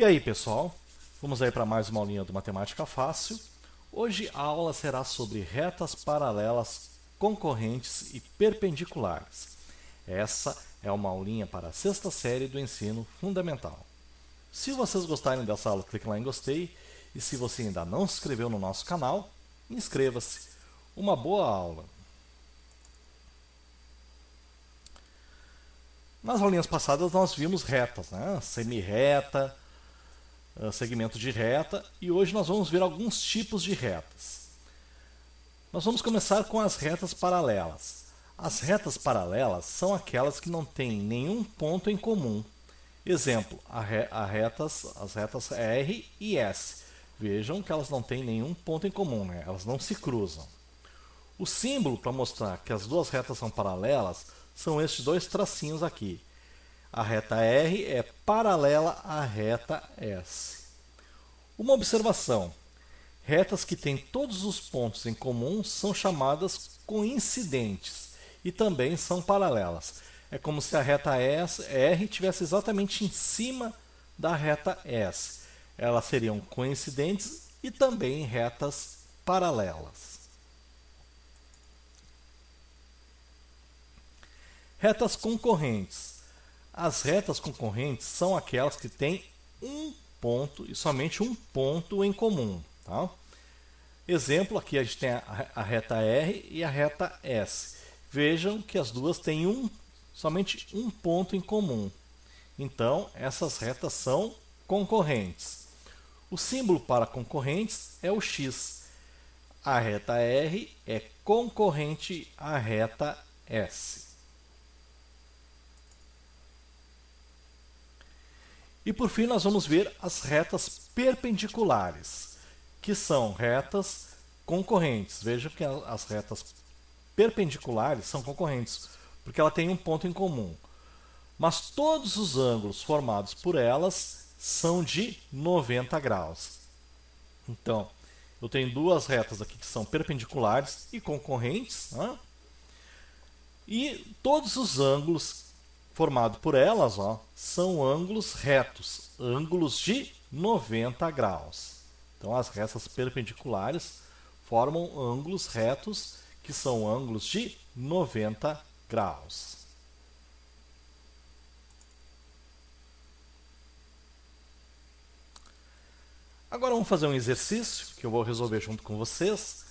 E aí, pessoal? Vamos aí para mais uma aulinha do Matemática Fácil. Hoje a aula será sobre retas paralelas, concorrentes e perpendiculares. Essa é uma aulinha para a sexta série do ensino fundamental. Se vocês gostarem dessa aula, clique lá em gostei. E se você ainda não se inscreveu no nosso canal, inscreva-se. Uma boa aula! Nas aulinhas passadas nós vimos retas, né? Semirreta, segmento de reta, e hoje nós vamos ver alguns tipos de retas. Nós vamos começar com as retas paralelas. As retas paralelas são aquelas que não têm nenhum ponto em comum. Exemplo, as retas R e S. Vejam que elas não têm nenhum ponto em comum, né? Elas não se cruzam. O símbolo para mostrar que as duas retas são paralelas são estes dois tracinhos aqui. A reta R é paralela à reta S. Uma observação: retas que têm todos os pontos em comum são chamadas coincidentes e também são paralelas. É como se a reta R estivesse exatamente em cima da reta S. Elas seriam coincidentes e também retas paralelas. Retas concorrentes. As retas concorrentes são aquelas que têm um ponto e somente um ponto em comum. Tá? Exemplo, aqui a gente tem a reta R e a reta S. Vejam que as duas têm somente um ponto em comum. Então, essas retas são concorrentes. O símbolo para concorrentes é o X. A reta R é concorrente à reta S. E por fim nós vamos ver as retas perpendiculares, que são retas concorrentes. Veja que as retas perpendiculares são concorrentes, porque ela tem um ponto em comum. Mas todos os ângulos formados por elas são de 90 graus. Então, eu tenho duas retas aqui que são perpendiculares e concorrentes, né? E todos os ângulos formados por elas, são ângulos retos, ângulos de 90 graus. Então, as retas perpendiculares formam ângulos retos, que são ângulos de 90 graus. Agora vamos fazer um exercício que eu vou resolver junto com vocês.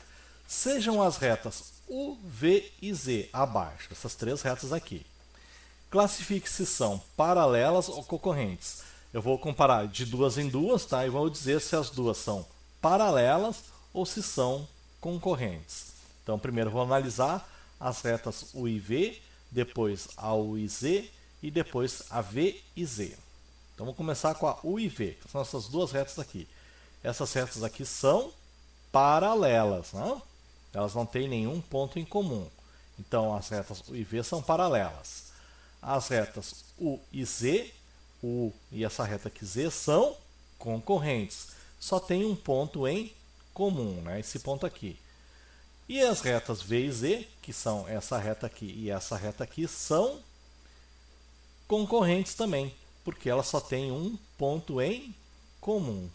Sejam as retas U, V e Z abaixo, essas três retas aqui. Classifique se são paralelas ou concorrentes. Eu vou comparar de duas em duas, tá? E vou dizer se as duas são paralelas ou se são concorrentes. Então, primeiro vou analisar as retas U e V, depois a U e Z e depois a V e Z. Então, vou começar com a U e V, que são essas duas retas aqui. Essas retas aqui são paralelas, né? Elas não têm nenhum ponto em comum. Então, as retas U e V são paralelas. As retas U e Z, U e essa reta aqui Z, são concorrentes. Só tem um ponto em comum, né? Esse ponto aqui. E as retas V e Z, que são essa reta aqui e essa reta aqui, são concorrentes também, porque elas só têm um ponto em comum.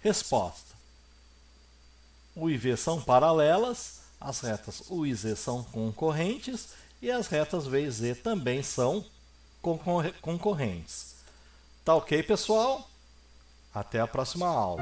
Resposta: U e V são paralelas. As retas U e Z são concorrentes e as retas V e Z também são concorrentes. Tá ok, pessoal? Até a próxima aula.